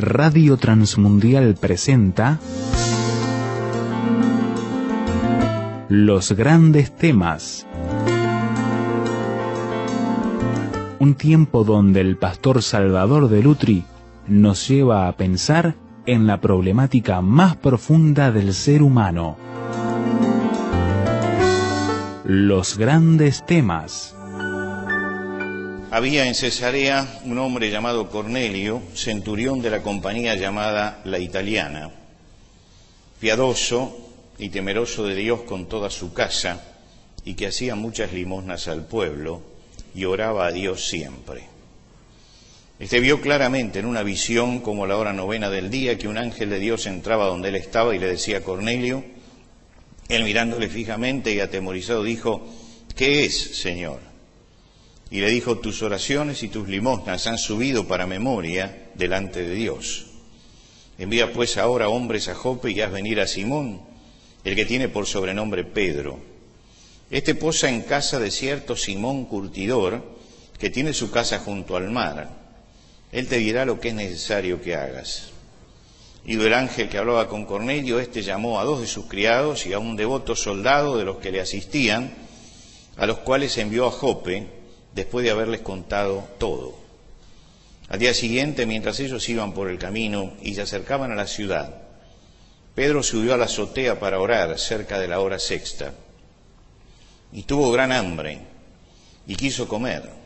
Radio Transmundial presenta Los Grandes Temas. Un tiempo donde el pastor Salvador de Lutri nos lleva a pensar en la problemática más profunda del ser humano. Los Grandes Temas. Había en Cesarea un hombre llamado Cornelio, centurión de la compañía llamada La Italiana, piadoso y temeroso de Dios con toda su casa, y que hacía muchas limosnas al pueblo y oraba a Dios siempre. Este vio claramente en una visión, como a la hora 9 del día, que un ángel de Dios entraba donde él estaba y le decía a Cornelio. Él, mirándole fijamente y atemorizado, dijo: ¿qué es, Señor? Y le dijo: tus oraciones y tus limosnas han subido para memoria delante de Dios. Envía pues ahora hombres a Jope y haz venir a Simón, el que tiene por sobrenombre Pedro. Este posa en casa de cierto Simón curtidor, que tiene su casa junto al mar. Él te dirá lo que es necesario que hagas. Ido el ángel que hablaba con Cornelio, éste llamó a 2 de sus criados y a un devoto soldado de los que le asistían, a los cuales envió a Jope, después de haberles contado todo. Al día siguiente, mientras ellos iban por el camino y se acercaban a la ciudad, Pedro subió a la azotea para orar cerca de la hora 6, y tuvo gran hambre, y quiso comer.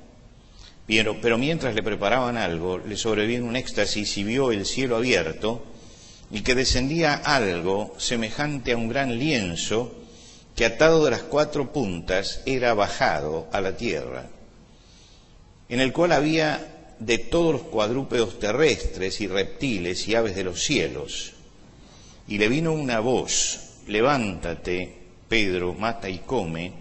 Pero mientras le preparaban algo, le sobrevino un éxtasis y vio el cielo abierto, y que descendía algo semejante a un gran lienzo, que atado de las 4 puntas era bajado a la tierra, en el cual había de todos los cuadrúpedos terrestres y reptiles y aves de los cielos. Y le vino una voz: levántate, Pedro, mata y come.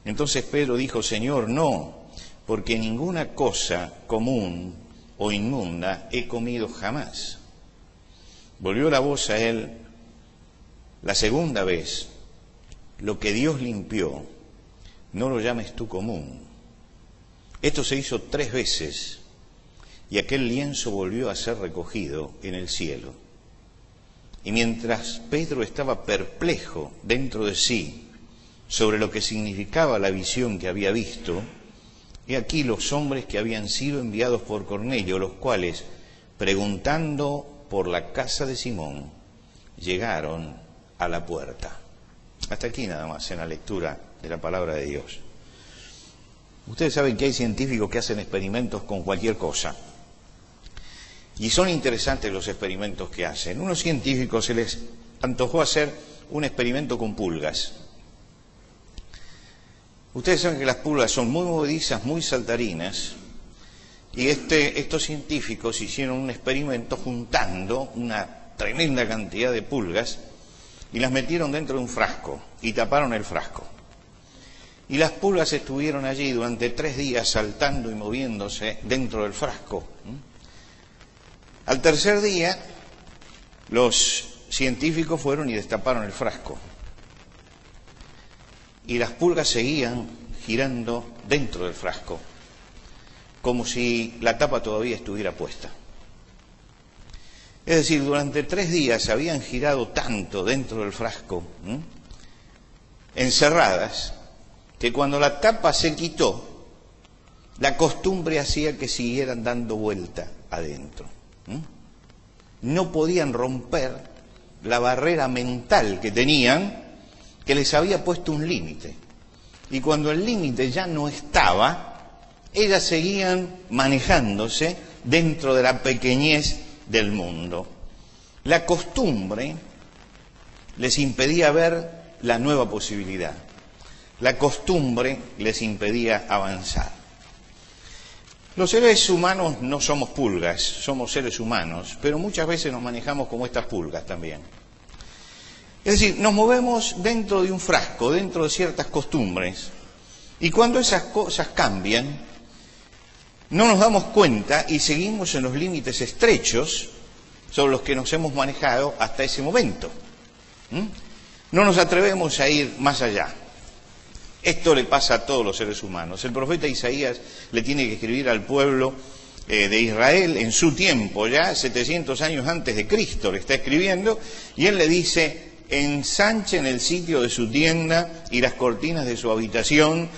Entonces Pedro dijo: Señor, no, porque ninguna cosa común o inmunda he comido jamás. Volvió la voz a él la segunda vez: lo que Dios limpió, no lo llames tú común. Esto se hizo 3 veces, y aquel lienzo volvió a ser recogido en el cielo. Y mientras Pedro estaba perplejo dentro de sí sobre lo que significaba la visión que había visto, he aquí los hombres que habían sido enviados por Cornelio, los cuales, preguntando por la casa de Simón, llegaron a la puerta. Hasta aquí nada más en la lectura de la palabra de Dios. Ustedes saben que hay científicos que hacen experimentos con cualquier cosa. Y son interesantes los experimentos que hacen. Unos científicos se les antojó hacer un experimento con pulgas. Ustedes saben que las pulgas son muy movedizas, muy saltarinas. Y estos científicos hicieron un experimento juntando una tremenda cantidad de pulgas y las metieron dentro de un frasco y taparon el frasco. Y las pulgas estuvieron allí durante 3 días saltando y moviéndose dentro del frasco. Al tercer día, los científicos fueron y destaparon el frasco. Y las pulgas seguían girando dentro del frasco, como si la tapa todavía estuviera puesta. Es decir, durante 3 días habían girado tanto dentro del frasco, encerradas, que cuando la tapa se quitó, la costumbre hacía que siguieran dando vuelta adentro. No podían romper la barrera mental que tenían, que les había puesto un límite. Y cuando el límite ya no estaba, ellas seguían manejándose dentro de la pequeñez del mundo. La costumbre les impedía ver la nueva posibilidad. La costumbre les impedía avanzar. Los seres humanos no somos pulgas, somos seres humanos, pero muchas veces nos manejamos como estas pulgas también. Es decir, nos movemos dentro de un frasco, dentro de ciertas costumbres, y cuando esas cosas cambian, no nos damos cuenta y seguimos en los límites estrechos sobre los que nos hemos manejado hasta ese momento. No nos atrevemos a ir más allá. Esto le pasa a todos los seres humanos. El profeta Isaías le tiene que escribir al pueblo de Israel en su tiempo, ya 700 años antes de Cristo le está escribiendo, y él le dice: ensanchen el sitio de su tienda y las cortinas de su habitación,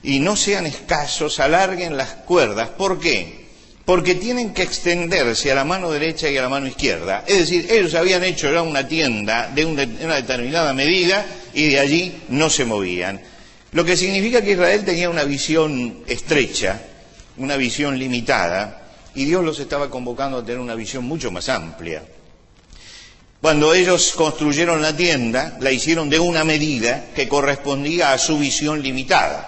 y no sean escasos, alarguen las cuerdas. ¿Por qué? Porque tienen que extenderse a la mano derecha y a la mano izquierda. Es decir, ellos habían hecho ya una tienda de una determinada medida y de allí no se movían. Lo que significa que Israel tenía una visión estrecha, una visión limitada, y Dios los estaba convocando a tener una visión mucho más amplia. Cuando ellos construyeron la tienda, la hicieron de una medida que correspondía a su visión limitada.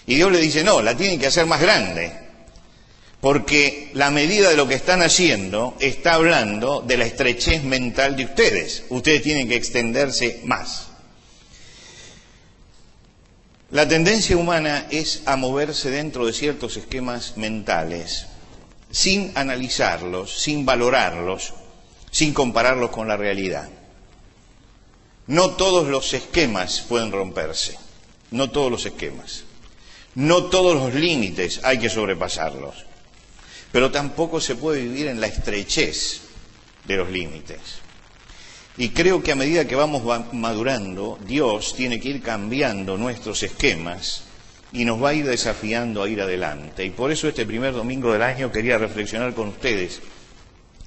Y Dios le dice: no, la tienen que hacer más grande, porque la medida de lo que están haciendo está hablando de la estrechez mental de ustedes. Ustedes tienen que extenderse más. La tendencia humana es a moverse dentro de ciertos esquemas mentales, sin analizarlos, sin valorarlos, sin compararlos con la realidad. No todos los esquemas pueden romperse, no todos los esquemas. No todos los límites hay que sobrepasarlos, pero tampoco se puede vivir en la estrechez de los límites. Y creo que a medida que vamos madurando, Dios tiene que ir cambiando nuestros esquemas y nos va a ir desafiando a ir adelante. Y por eso este primer domingo del año quería reflexionar con ustedes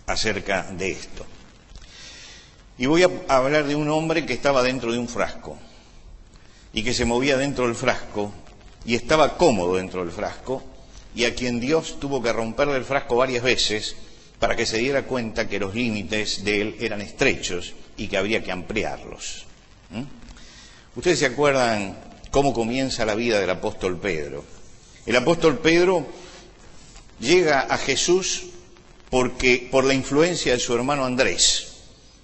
acerca de esto. Y voy a hablar de un hombre que estaba dentro de un frasco y que se movía dentro del frasco y estaba cómodo dentro del frasco, y a quien Dios tuvo que romperle el frasco varias veces para que se diera cuenta que los límites de él eran estrechos y que habría que ampliarlos. Ustedes se acuerdan cómo comienza la vida del apóstol Pedro. El apóstol Pedro llega a Jesús por la influencia de su hermano Andrés,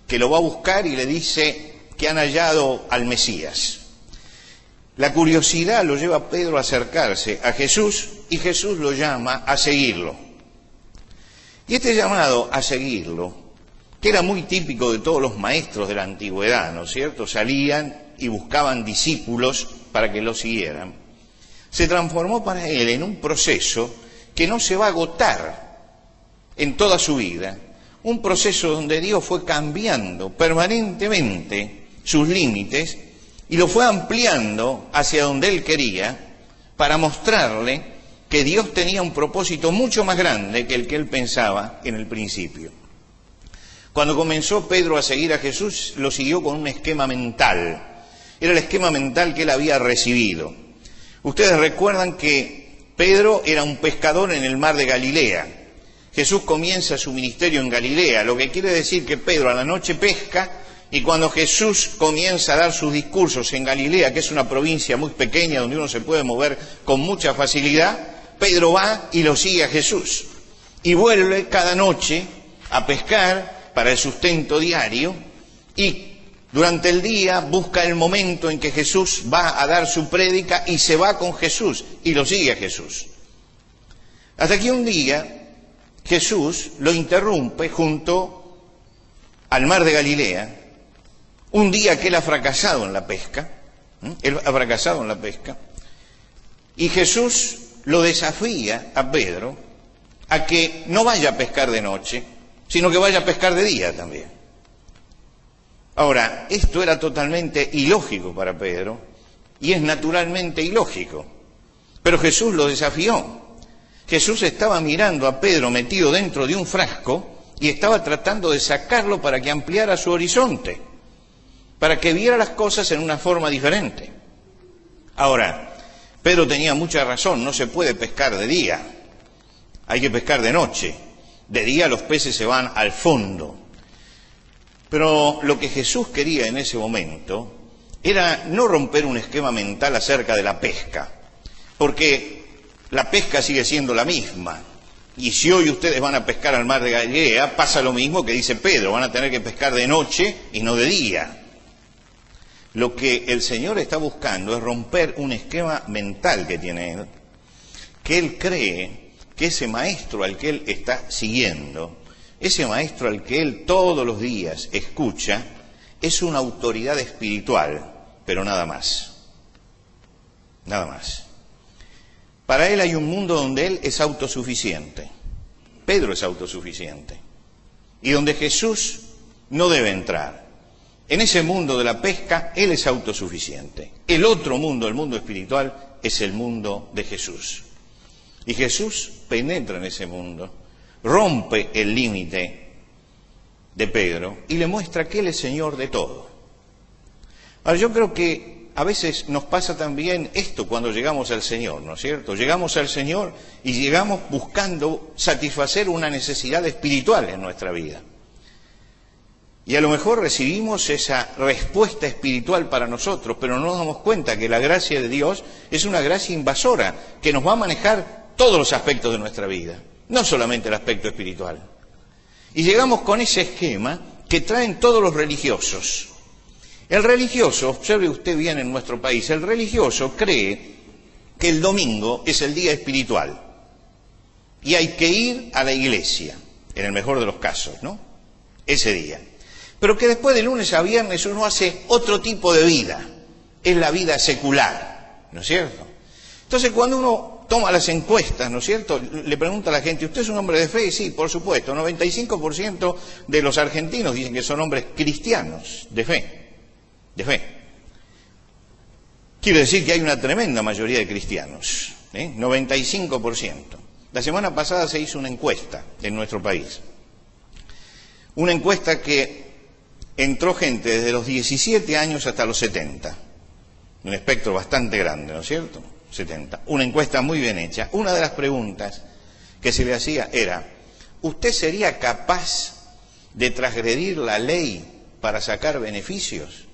que lo va a buscar y le dice que han hallado al Mesías. La curiosidad lo lleva a Pedro a acercarse a Jesús y Jesús lo llama a seguirlo. Y este llamado a seguirlo, que era muy típico de todos los maestros de la antigüedad, ¿no es cierto? Salían y buscaban discípulos para que lo siguieran. Se transformó para él en un proceso que no se va a agotar en toda su vida. Un proceso donde Dios fue cambiando permanentemente sus límites y lo fue ampliando hacia donde él quería, para mostrarle que Dios tenía un propósito mucho más grande que el que él pensaba en el principio. Cuando comenzó Pedro a seguir a Jesús, lo siguió con un esquema mental. Era el esquema mental que él había recibido. Ustedes recuerdan que Pedro era un pescador en el mar de Galilea. Jesús comienza su ministerio en Galilea, lo que quiere decir que Pedro a la noche pesca, y cuando Jesús comienza a dar sus discursos en Galilea, que es una provincia muy pequeña donde uno se puede mover con mucha facilidad, Pedro va y lo sigue a Jesús. Y vuelve cada noche a pescar para el sustento diario, y durante el día busca el momento en que Jesús va a dar su prédica y se va con Jesús y lo sigue a Jesús. Hasta que un día Jesús lo interrumpe junto al mar de Galilea, un día que él ha fracasado en la pesca, y Jesús lo desafía a Pedro a que no vaya a pescar de noche, sino que vaya a pescar de día también. Ahora, esto era totalmente ilógico para Pedro, y es naturalmente ilógico, pero Jesús lo desafió. Jesús estaba mirando a Pedro metido dentro de un frasco y estaba tratando de sacarlo para que ampliara su horizonte, para que viera las cosas en una forma diferente. Ahora, Pedro tenía mucha razón, no se puede pescar de día, hay que pescar de noche. De día los peces se van al fondo. Pero lo que Jesús quería en ese momento era no romper un esquema mental acerca de la pesca, porque la pesca sigue siendo la misma. Y si hoy ustedes van a pescar al mar de Galilea, pasa lo mismo que dice Pedro, van a tener que pescar de noche y no de día. Lo que el Señor está buscando es romper un esquema mental que tiene él, que él cree que ese maestro al que él está siguiendo, ese maestro al que él todos los días escucha, es una autoridad espiritual, pero nada más. Nada más. Para él hay un mundo donde él es autosuficiente. Pedro es autosuficiente. Y donde Jesús no debe entrar. En ese mundo de la pesca, él es autosuficiente. El otro mundo, el mundo espiritual, es el mundo de Jesús. Y Jesús penetra en ese mundo, rompe el límite de Pedro y le muestra que él es Señor de todo. Ahora, yo creo que a veces nos pasa también esto cuando llegamos al Señor, ¿no es cierto? Llegamos al Señor y llegamos buscando satisfacer una necesidad espiritual en nuestra vida. Y a lo mejor recibimos esa respuesta espiritual para nosotros, pero no nos damos cuenta que la gracia de Dios es una gracia invasora, que nos va a manejar todos los aspectos de nuestra vida, no solamente el aspecto espiritual. Y llegamos con ese esquema que traen todos los religiosos. El religioso, observe usted bien en nuestro país, el religioso cree que el domingo es el día espiritual y hay que ir a la iglesia, en el mejor de los casos, ¿no? Ese día. Pero que después de lunes a viernes uno hace otro tipo de vida, es la vida secular, ¿no es cierto? Entonces cuando uno toma las encuestas, ¿no es cierto?, le pregunta a la gente, ¿usted es un hombre de fe? Sí, por supuesto, 95% de los argentinos dicen que son hombres cristianos, de fe. Quiere decir que hay una tremenda mayoría de cristianos, 95%. La semana pasada se hizo una encuesta en nuestro país. Una encuesta que entró gente desde los 17 años hasta los 70. Un espectro bastante grande, ¿no es cierto? 70. Una encuesta muy bien hecha. Una de las preguntas que se le hacía era, ¿usted sería capaz de transgredir la ley para sacar beneficios?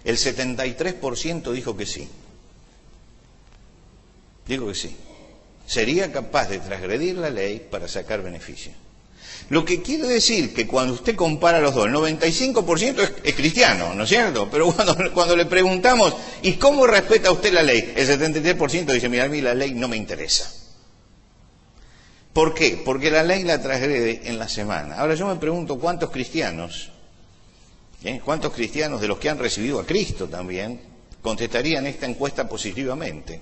El 73% dijo que sí. Dijo que sí. Sería capaz de transgredir la ley para sacar beneficios. Lo que quiere decir que cuando usted compara los dos, el 95% es cristiano, ¿no es cierto? Pero cuando le preguntamos, ¿y cómo respeta usted la ley? El 73% dice, mira, a mí la ley no me interesa. ¿Por qué? Porque la ley la transgrede en la semana. Ahora yo me pregunto, ¿cuántos cristianos de los que han recibido a Cristo también contestarían esta encuesta positivamente?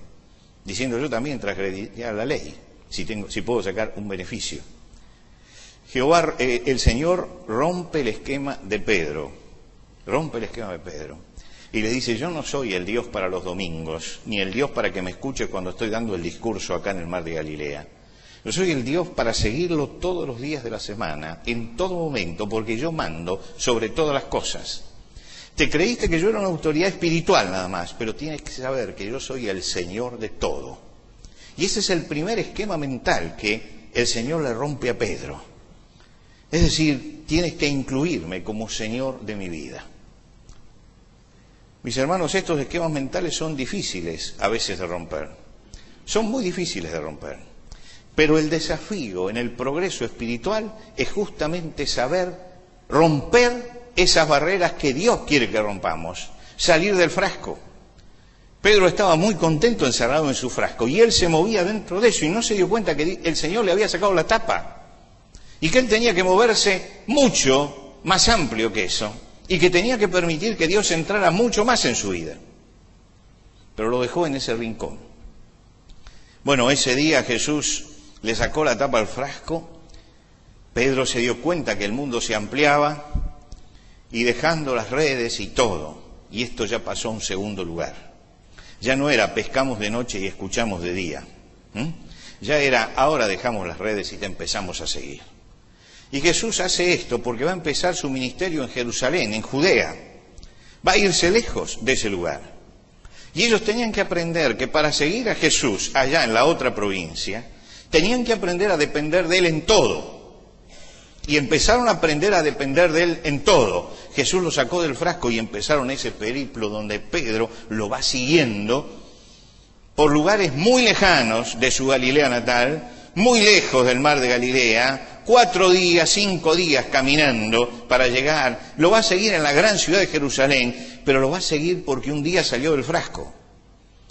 Diciendo, yo también transgrediría la ley, si puedo sacar un beneficio. Jehová, el Señor rompe el esquema de Pedro, y le dice, yo no soy el Dios para los domingos, ni el Dios para que me escuche cuando estoy dando el discurso acá en el mar de Galilea. Yo soy el Dios para seguirlo todos los días de la semana, en todo momento, porque yo mando sobre todas las cosas. Te creíste que yo era una autoridad espiritual nada más, pero tienes que saber que yo soy el Señor de todo. Y ese es el primer esquema mental que el Señor le rompe a Pedro. Es decir, tienes que incluirme como Señor de mi vida. Mis hermanos, estos esquemas mentales son difíciles a veces de romper. Son muy difíciles de romper. Pero el desafío en el progreso espiritual es justamente saber romper esas barreras que Dios quiere que rompamos. Salir del frasco. Pedro estaba muy contento encerrado en su frasco y él se movía dentro de eso y no se dio cuenta que el Señor le había sacado la tapa. Y que él tenía que moverse mucho más amplio que eso. Y que tenía que permitir que Dios entrara mucho más en su vida. Pero lo dejó en ese rincón. Bueno, ese día Jesús le sacó la tapa al frasco. Pedro se dio cuenta que el mundo se ampliaba. Y dejando las redes y todo. Y esto ya pasó a un segundo lugar. Ya no era pescamos de noche y escuchamos de día. Ya era ahora dejamos las redes y te empezamos a seguir. Y Jesús hace esto porque va a empezar su ministerio en Jerusalén, en Judea. Va a irse lejos de ese lugar. Y ellos tenían que aprender que para seguir a Jesús allá en la otra provincia, tenían que aprender a depender de Él en todo. Y empezaron a aprender a depender de Él en todo. Jesús lo sacó del frasco y empezaron ese periplo donde Pedro lo va siguiendo por lugares muy lejanos de su Galilea natal, muy lejos del mar de Galilea, 4 días, 5 días caminando para llegar. Lo va a seguir en la gran ciudad de Jerusalén, pero lo va a seguir porque un día salió del frasco,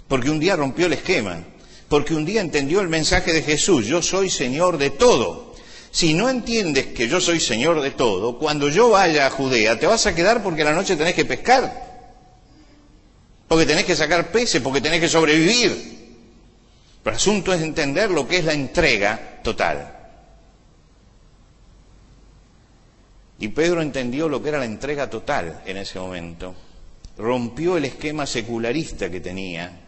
porque un día rompió el esquema, porque un día entendió el mensaje de Jesús, yo soy Señor de todo. Si no entiendes que yo soy Señor de todo, cuando yo vaya a Judea te vas a quedar porque a la noche tenés que pescar, porque tenés que sacar peces, porque tenés que sobrevivir. Pero el asunto es entender lo que es la entrega total. Y Pedro entendió lo que era la entrega total en ese momento. Rompió el esquema secularista que tenía.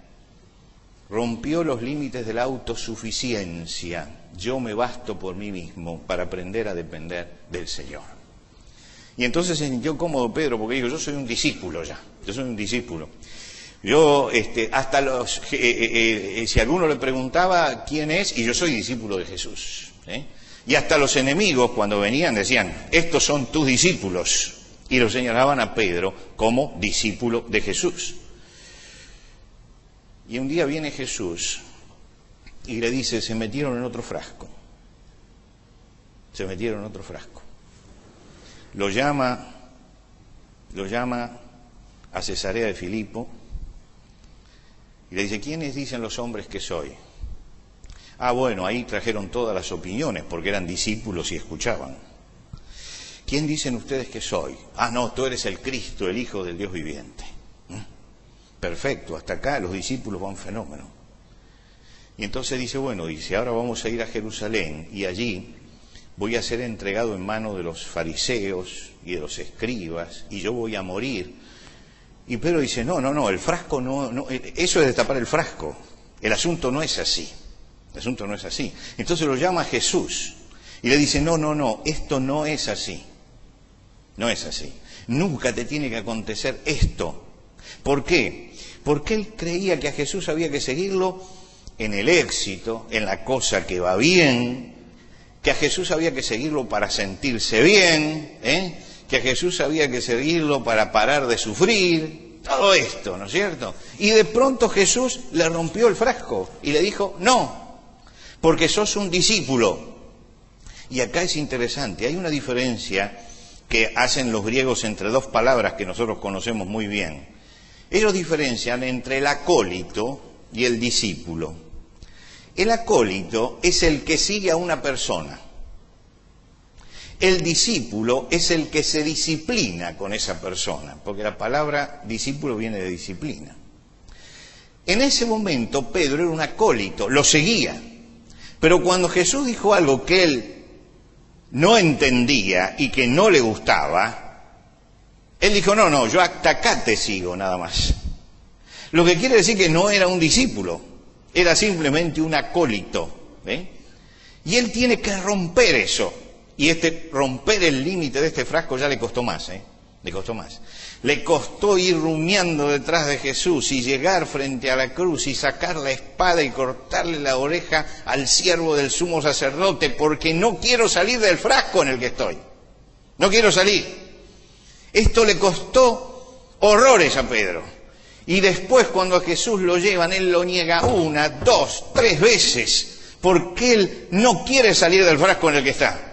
Rompió los límites de la autosuficiencia. Yo me basto por mí mismo para aprender a depender del Señor. Y entonces se sintió cómodo Pedro porque dijo, yo soy un discípulo ya. Yo soy un discípulo. Yo, hasta si alguno le preguntaba quién es, y yo soy discípulo de Jesús. Y hasta los enemigos cuando venían decían, estos son tus discípulos. Y lo señalaban a Pedro como discípulo de Jesús. Y un día viene Jesús y le dice, se metieron en otro frasco. Se metieron en otro frasco. Lo llama a Cesarea de Filipo y le dice, ¿quiénes dicen los hombres que soy? Ah, bueno, ahí trajeron todas las opiniones porque eran discípulos y escuchaban. ¿Quién dicen ustedes que soy? Ah, no, tú eres el Cristo, el Hijo del Dios viviente. Perfecto, hasta acá los discípulos van fenómeno. Y entonces dice, bueno, dice, ahora vamos a ir a Jerusalén y allí voy a ser entregado en manos de los fariseos y de los escribas y yo voy a morir. Y Pedro dice, no, el frasco no, eso es destapar el frasco. El asunto no es así. El asunto no es así. Entonces lo llama Jesús y le dice, no, esto no es así. No es así. Nunca te tiene que acontecer esto. ¿Por qué? Porque él creía que a Jesús había que seguirlo en el éxito, en la cosa que va bien, que a Jesús había que seguirlo para sentirse bien, que a Jesús había que seguirlo para parar de sufrir, todo esto, ¿no es cierto? Y de pronto Jesús le rompió el frasco y le dijo, no, porque sos un discípulo. Y acá es interesante, hay una diferencia que hacen los griegos entre dos palabras que nosotros conocemos muy bien. Ellos diferencian entre el acólito y el discípulo. El acólito es el que sigue a una persona. El discípulo es el que se disciplina con esa persona, porque la palabra discípulo viene de disciplina. En ese momento Pedro era un acólito, lo seguía. Pero cuando Jesús dijo algo que él no entendía y que no le gustaba, él dijo, no, yo hasta acá te sigo nada más. Lo que quiere decir que no era un discípulo, era simplemente un acólito. Y él tiene que romper eso. Y romper el límite de este frasco ya le costó más, le costó más. Le costó ir rumiando detrás de Jesús y llegar frente a la cruz y sacar la espada y cortarle la oreja al siervo del sumo sacerdote, porque no quiero salir del frasco en el que estoy. No quiero salir. Esto le costó horrores a Pedro. Y después cuando a Jesús lo llevan, él lo niega 1, 2, 3 veces, porque él no quiere salir del frasco en el que está.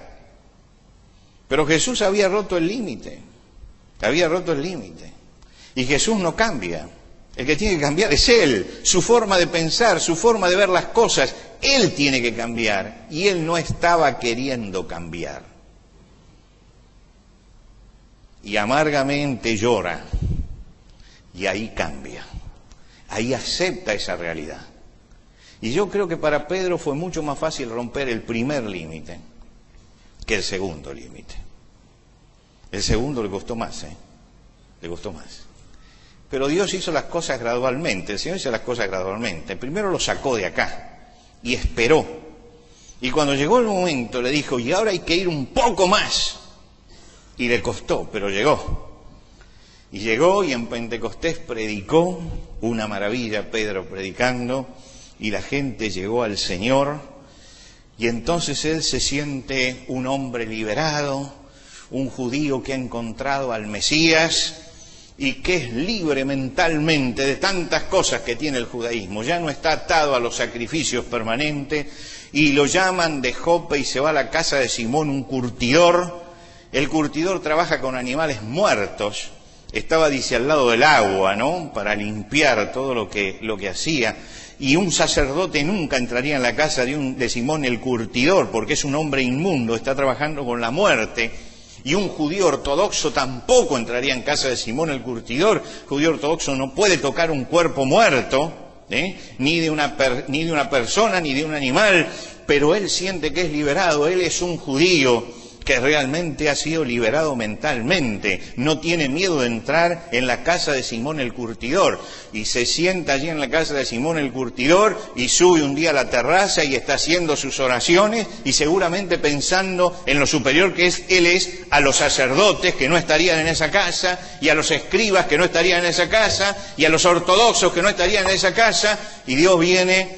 Pero Jesús había roto el límite. Había roto el límite. Y Jesús no cambia. El que tiene que cambiar es Él. Su forma de pensar, su forma de ver las cosas. Él tiene que cambiar. Y Él no estaba queriendo cambiar. Y amargamente llora. Y ahí cambia. Ahí acepta esa realidad. Y yo creo que para Pedro fue mucho más fácil romper el primer límite que el segundo límite. El segundo le costó más, le costó más. Pero Dios hizo las cosas gradualmente, el Señor hizo las cosas gradualmente. Primero lo sacó de acá y esperó. Y cuando llegó el momento le dijo, y ahora hay que ir un poco más. Y le costó, pero llegó. Y llegó y en Pentecostés predicó, una maravilla Pedro predicando, y la gente llegó al Señor. Y entonces él se siente un hombre liberado, un judío que ha encontrado al Mesías y que es libre mentalmente de tantas cosas que tiene el judaísmo. Ya no está atado a los sacrificios permanentes y lo llaman de Jope y se va a la casa de Simón, un curtidor. El curtidor trabaja con animales muertos. Estaba, dice, al lado del agua, ¿no? Para limpiar todo lo que hacía. Y un sacerdote nunca entraría en la casa de Simón el curtidor, porque es un hombre inmundo, está trabajando con la muerte. Y un judío ortodoxo tampoco entraría en casa de Simón el curtidor. El judío ortodoxo no puede tocar un cuerpo muerto, ni de una persona, ni de un animal, pero él siente que es liberado. Él es un judío que realmente ha sido liberado mentalmente, no tiene miedo de entrar en la casa de Simón el Curtidor, y se sienta allí en la casa de Simón el Curtidor y sube un día a la terraza y está haciendo sus oraciones y seguramente pensando en lo superior que él es a los sacerdotes que no estarían en esa casa, y a los escribas que no estarían en esa casa, y a los ortodoxos que no estarían en esa casa, y Dios viene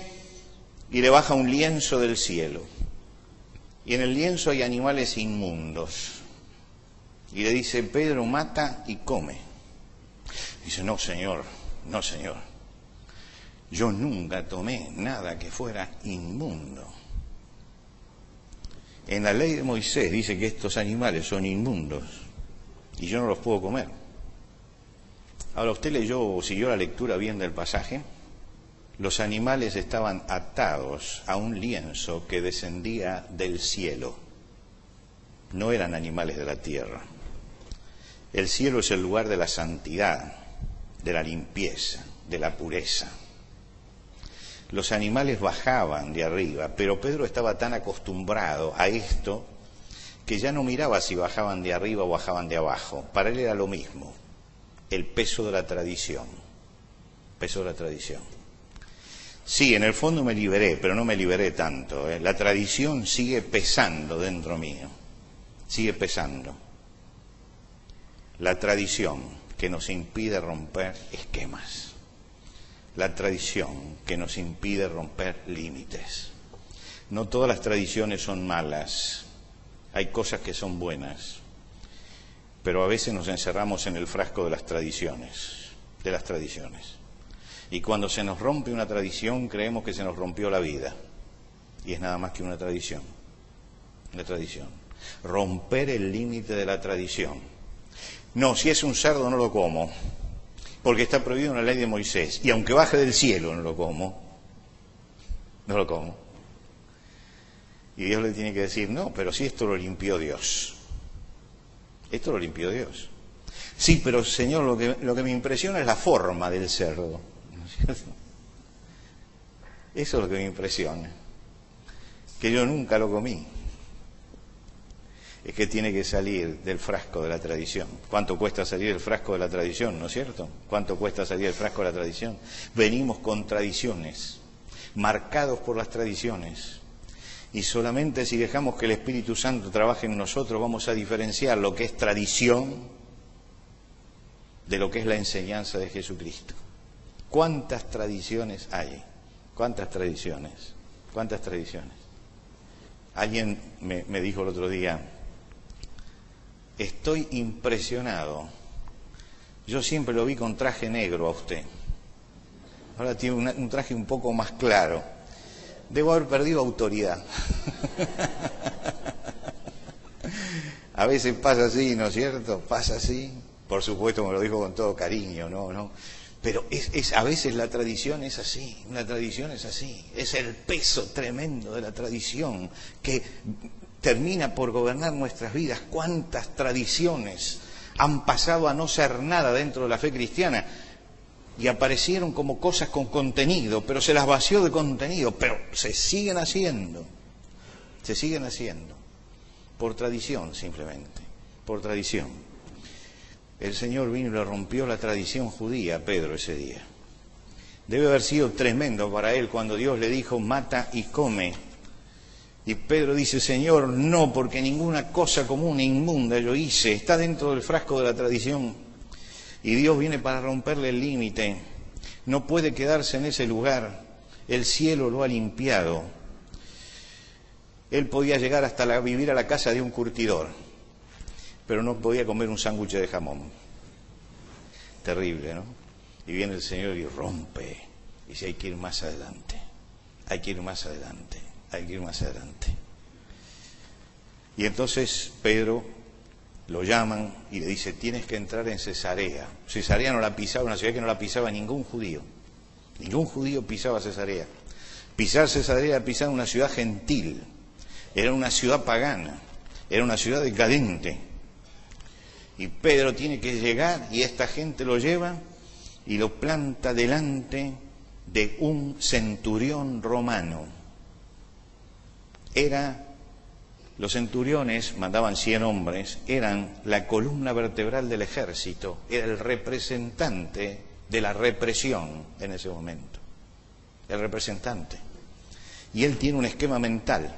y le baja un lienzo del cielo. Y en el lienzo hay animales inmundos. Y le dice: Pedro, mata y come. Dice: no, Señor, no, Señor. Yo nunca tomé nada que fuera inmundo. En la ley de Moisés dice que estos animales son inmundos y yo no los puedo comer. Ahora, usted leyó o siguió la lectura bien del pasaje. Los animales estaban atados a un lienzo que descendía del cielo. No eran animales de la tierra. El cielo es el lugar de la santidad, de la limpieza, de la pureza. Los animales bajaban de arriba, pero Pedro estaba tan acostumbrado a esto que ya no miraba si bajaban de arriba o bajaban de abajo. Para él era lo mismo. El peso de la tradición. Peso de la tradición. Sí, en el fondo me liberé, pero no me liberé tanto. La tradición sigue pesando dentro mío, sigue pesando. La tradición que nos impide romper esquemas, la tradición que nos impide romper límites. No todas las tradiciones son malas, hay cosas que son buenas, pero a veces nos encerramos en el frasco de las tradiciones, Y cuando se nos rompe una tradición, creemos que se nos rompió la vida. Y es nada más que una tradición. Una tradición. Romper el límite de la tradición. No, si es un cerdo no lo como, porque está prohibido en la ley de Moisés. Y aunque baje del cielo no lo como. No lo como. Y Dios le tiene que decir: no, pero si esto lo limpió Dios. Esto lo limpió Dios. Sí, pero Señor, lo que me impresiona es la forma del cerdo. Eso es lo que me impresiona, que yo nunca lo comí. Es que tiene que salir del frasco de la tradición. ¿Cuánto cuesta salir del frasco de la tradición, no es cierto? ¿Cuánto cuesta salir del frasco de la tradición? Venimos con tradiciones, marcados por las tradiciones, y solamente si dejamos que el Espíritu Santo trabaje en nosotros vamos a diferenciar lo que es tradición de lo que es la enseñanza de Jesucristo. ¿Cuántas tradiciones hay? ¿Cuántas tradiciones? ¿Cuántas tradiciones? Alguien me dijo el otro día: estoy impresionado. Yo siempre lo vi con traje negro a usted. Ahora tiene un traje un poco más claro. Debo haber perdido autoridad. A veces pasa así, ¿no es cierto? Pasa así. Por supuesto me lo dijo con todo cariño, ¿no? Pero a veces la tradición es así, la tradición es así, es el peso tremendo de la tradición que termina por gobernar nuestras vidas. ¿Cuántas tradiciones han pasado a no ser nada dentro de la fe cristiana y aparecieron como cosas con contenido, pero se las vació de contenido, pero se siguen haciendo por tradición simplemente, por tradición? El Señor vino y le rompió la tradición judía a Pedro ese día. Debe haber sido tremendo para él cuando Dios le dijo: mata y come. Y Pedro dice: Señor, no, porque ninguna cosa común e inmunda yo hice. Está dentro del frasco de la tradición. Y Dios viene para romperle el límite. No puede quedarse en ese lugar. El cielo lo ha limpiado. Él podía llegar hasta vivir a la casa de un curtidor, pero no podía comer un sándwich de jamón. Terrible, ¿no? Y viene el Señor y rompe. Y dice: hay que ir más adelante. Hay que ir más adelante. Hay que ir más adelante. Y entonces Pedro lo llaman y le dice: tienes que entrar en Cesarea. Cesarea no la pisaba, una ciudad que no la pisaba ningún judío. Ningún judío pisaba Cesarea. Pisar Cesarea era pisar una ciudad gentil. Era una ciudad pagana. Era una ciudad decadente. Y Pedro tiene que llegar y esta gente lo lleva y lo planta delante de un centurión romano. Los centuriones mandaban 100 hombres, eran la columna vertebral del ejército, era el representante de la represión en ese momento, el representante. Y él tiene un esquema mental.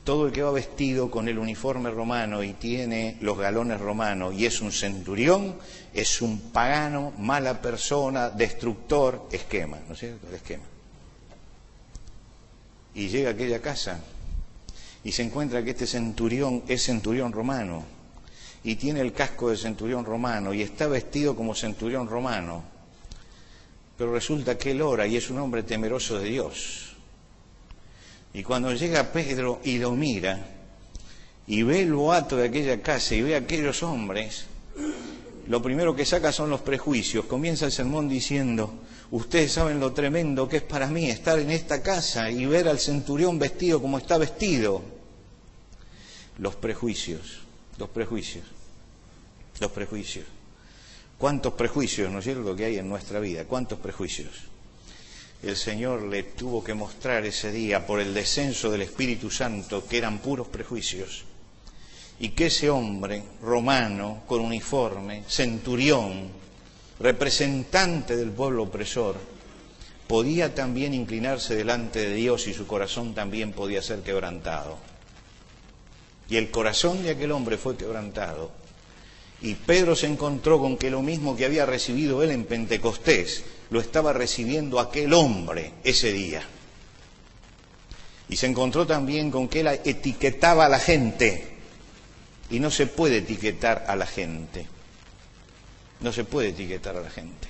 Todo el que va vestido con el uniforme romano y tiene los galones romanos y es un centurión, es un pagano, mala persona, destructor, esquema, ¿no es cierto? El esquema. Y llega a aquella casa y se encuentra que este centurión es centurión romano y tiene el casco de centurión romano y está vestido como centurión romano, pero resulta que él ora y es un hombre temeroso de Dios. Y cuando llega Pedro y lo mira y ve el boato de aquella casa y ve a aquellos hombres, lo primero que saca son los prejuicios. Comienza el sermón diciendo: ustedes saben lo tremendo que es para mí estar en esta casa y ver al centurión vestido como está vestido. Los prejuicios, los prejuicios, los prejuicios. ¿Cuántos prejuicios, no es cierto, que hay en nuestra vida? ¿Cuántos prejuicios? El Señor le tuvo que mostrar ese día, por el descenso del Espíritu Santo, que eran puros prejuicios, y que ese hombre romano, con uniforme, centurión, representante del pueblo opresor, podía también inclinarse delante de Dios y su corazón también podía ser quebrantado. Y el corazón de aquel hombre fue quebrantado. Y Pedro se encontró con que lo mismo que había recibido él en Pentecostés, lo estaba recibiendo aquel hombre ese día. Y se encontró también con que él etiquetaba a la gente. Y no se puede etiquetar a la gente. No se puede etiquetar a la gente.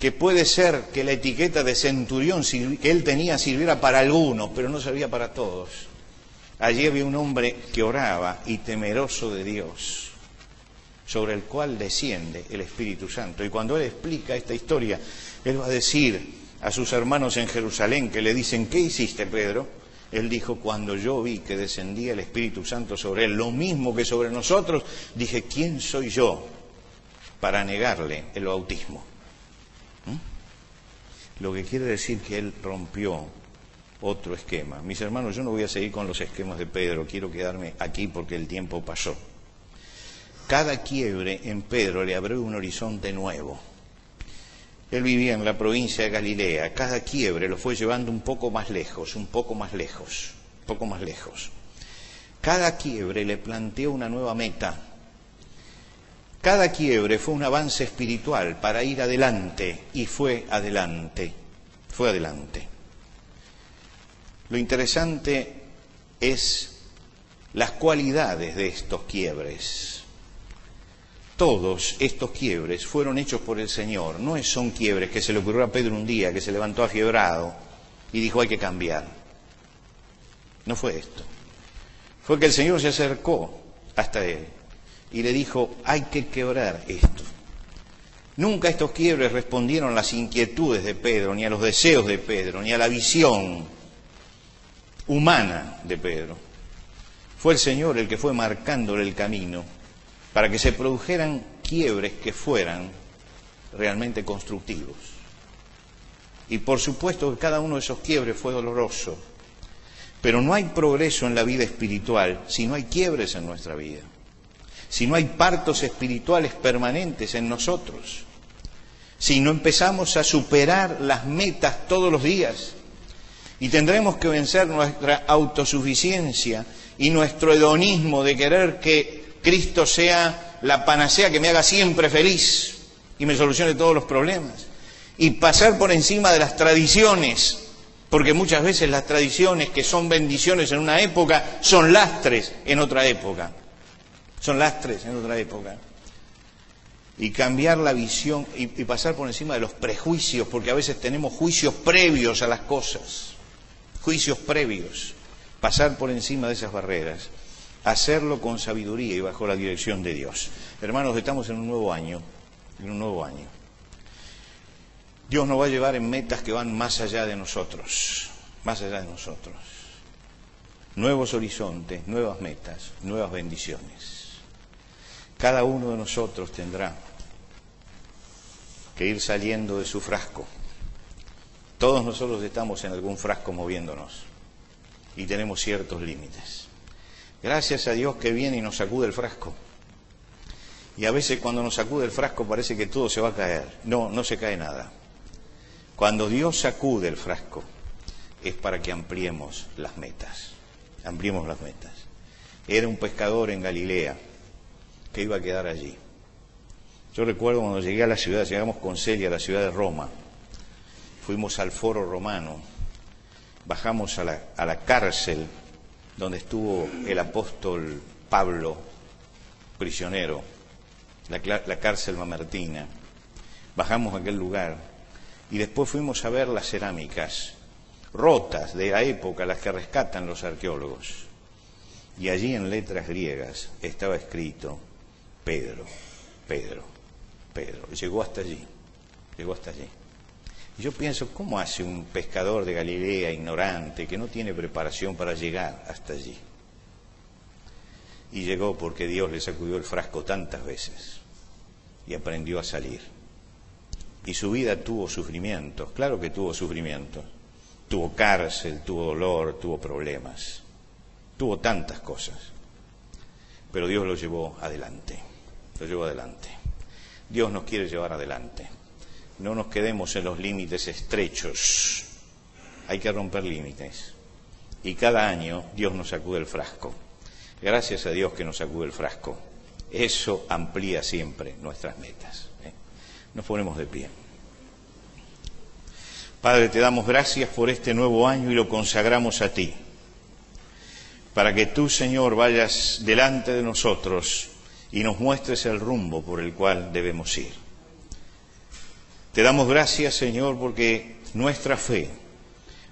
Que puede ser que la etiqueta de centurión que él tenía sirviera para algunos, pero no servía para todos. Allí había un hombre que oraba y temeroso de Dios, sobre el cual desciende el Espíritu Santo. Y cuando él explica esta historia, él va a decir a sus hermanos en Jerusalén, que le dicen: ¿qué hiciste, Pedro? Él dijo: cuando yo vi que descendía el Espíritu Santo sobre él, lo mismo que sobre nosotros, dije: ¿quién soy yo para negarle el bautismo? Lo que quiere decir que él rompió otro esquema. Mis hermanos, yo no voy a seguir con los esquemas de Pedro, quiero quedarme aquí porque el tiempo pasó. Cada quiebre en Pedro le abrió un horizonte nuevo. Él vivía en la provincia de Galilea, cada quiebre lo fue llevando un poco más lejos, un poco más lejos, un poco más lejos. Cada quiebre le planteó una nueva meta. Cada quiebre fue un avance espiritual para ir adelante, y fue adelante, fue adelante. Lo interesante es las cualidades de estos quiebres. Todos estos quiebres fueron hechos por el Señor. No son quiebres que se le ocurrió a Pedro un día, que se levantó afiebrado y dijo: hay que cambiar. No fue esto. Fue que el Señor se acercó hasta él y le dijo: hay que quebrar esto. Nunca estos quiebres respondieron a las inquietudes de Pedro, ni a los deseos de Pedro, ni a la visión humana de Pedro. Fue el Señor el que fue marcándole el camino para que se produjeran quiebres que fueran realmente constructivos. Y por supuesto que cada uno de esos quiebres fue doloroso, pero no hay progreso en la vida espiritual si no hay quiebres en nuestra vida, si no hay partos espirituales permanentes en nosotros, si no empezamos a superar las metas todos los días. Y tendremos que vencer nuestra autosuficiencia y nuestro hedonismo de querer que Cristo sea la panacea que me haga siempre feliz y me solucione todos los problemas. Y pasar por encima de las tradiciones, porque muchas veces las tradiciones que son bendiciones en una época son lastres en otra época. Son lastres en otra época. Y cambiar la visión y pasar por encima de los prejuicios, porque a veces tenemos juicios previos a las cosas. Juicios previos, pasar por encima de esas barreras, hacerlo con sabiduría y bajo la dirección de Dios. Hermanos, estamos en un nuevo año, Dios nos va a llevar en metas que van más allá de nosotros, más allá de nosotros. Nuevos horizontes, nuevas metas, nuevas bendiciones. Cada uno de nosotros tendrá que ir saliendo de su frasco Todos nosotros estamos en algún frasco moviéndonos y tenemos ciertos límites. Gracias a Dios que viene y nos sacude el frasco. Y a veces cuando nos sacude el frasco parece que todo se va a caer. No, no se cae nada. Cuando Dios sacude el frasco es para que ampliemos las metas. Ampliemos las metas. Era un pescador en Galilea que iba a quedar allí. Yo recuerdo cuando llegué a la ciudad, llegamos con Celia a la ciudad de Roma, fuimos al Foro Romano, bajamos a la cárcel donde estuvo el apóstol Pablo, prisionero, la cárcel mamertina. Bajamos a aquel lugar y después fuimos a ver las cerámicas rotas de la época, las que rescatan los arqueólogos. Y allí en letras griegas estaba escrito Pedro, Pedro, Pedro. Llegó hasta allí, llegó hasta allí. Y yo pienso, ¿cómo hace un pescador de Galilea ignorante que no tiene preparación para llegar hasta allí? Y llegó porque Dios le sacudió el frasco tantas veces y aprendió a salir. Y su vida tuvo sufrimientos, claro que tuvo sufrimientos. Tuvo cárcel, tuvo dolor, tuvo problemas, tuvo tantas cosas. Pero Dios lo llevó adelante, lo llevó adelante. Dios nos quiere llevar adelante. No nos quedemos en los límites estrechos. Hay que romper límites. Y cada año Dios nos sacude el frasco. Gracias a Dios que nos sacude el frasco. Eso amplía siempre nuestras metas. Nos ponemos de pie. Padre, te damos gracias por este nuevo año y lo consagramos a ti. Para que tú, Señor, vayas delante de nosotros y nos muestres el rumbo por el cual debemos ir. Te damos gracias, Señor, porque nuestra fe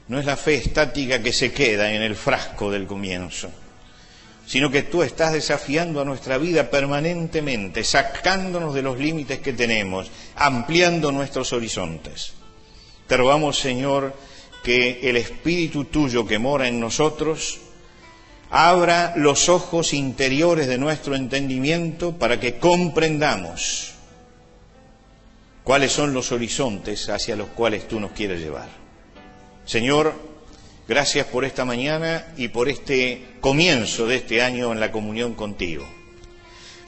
no es la fe estática que se queda en el frasco del comienzo, sino que tú estás desafiando a nuestra vida permanentemente, sacándonos de los límites que tenemos, ampliando nuestros horizontes. Te rogamos, Señor, que el Espíritu tuyo que mora en nosotros abra los ojos interiores de nuestro entendimiento para que comprendamos cuáles son los horizontes hacia los cuales tú nos quieres llevar. Señor, gracias por esta mañana y por este comienzo de este año en la comunión contigo.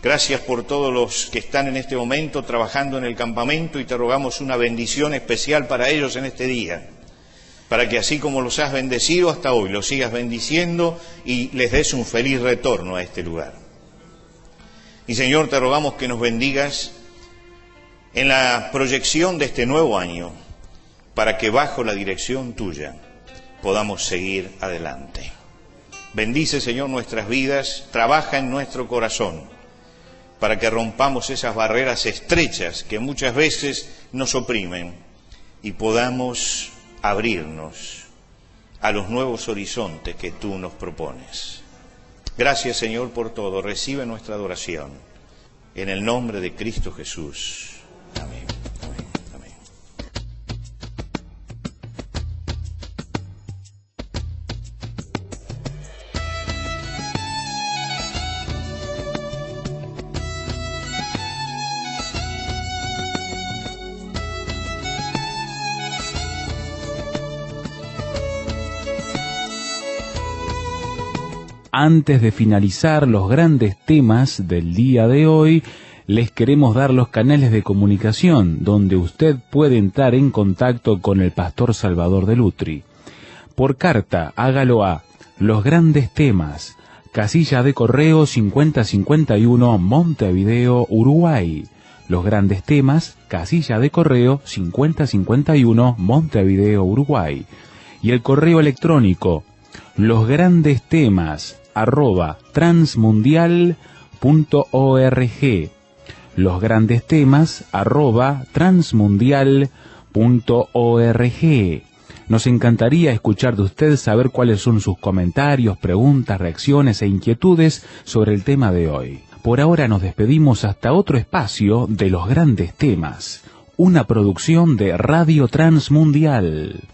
Gracias por todos los que están en este momento trabajando en el campamento y te rogamos una bendición especial para ellos en este día, para que así como los has bendecido hasta hoy, los sigas bendiciendo y les des un feliz retorno a este lugar. Y Señor, te rogamos que nos bendigas en la proyección de este nuevo año, para que bajo la dirección tuya podamos seguir adelante. Bendice, Señor, nuestras vidas, trabaja en nuestro corazón, para que rompamos esas barreras estrechas que muchas veces nos oprimen y podamos abrirnos a los nuevos horizontes que tú nos propones. Gracias, Señor, por todo. Recibe nuestra adoración. En el nombre de Cristo Jesús. Amén. Amén. Amén. Antes de finalizar los grandes temas del día de hoy, les queremos dar los canales de comunicación donde usted puede entrar en contacto con el pastor Salvador de Lutri. Por carta, hágalo a Los Grandes Temas, casilla de correo 5051, Montevideo, Uruguay. Los Grandes Temas, casilla de correo 5051, Montevideo, Uruguay. Y el correo electrónico losgrandestemas@transmundial.org. losgrandestemas@transmundial.org. Nos encantaría escuchar de usted, saber cuáles son sus comentarios, preguntas, reacciones e inquietudes sobre el tema de hoy. Por ahora nos despedimos hasta otro espacio de Los Grandes Temas, una producción de Radio Transmundial.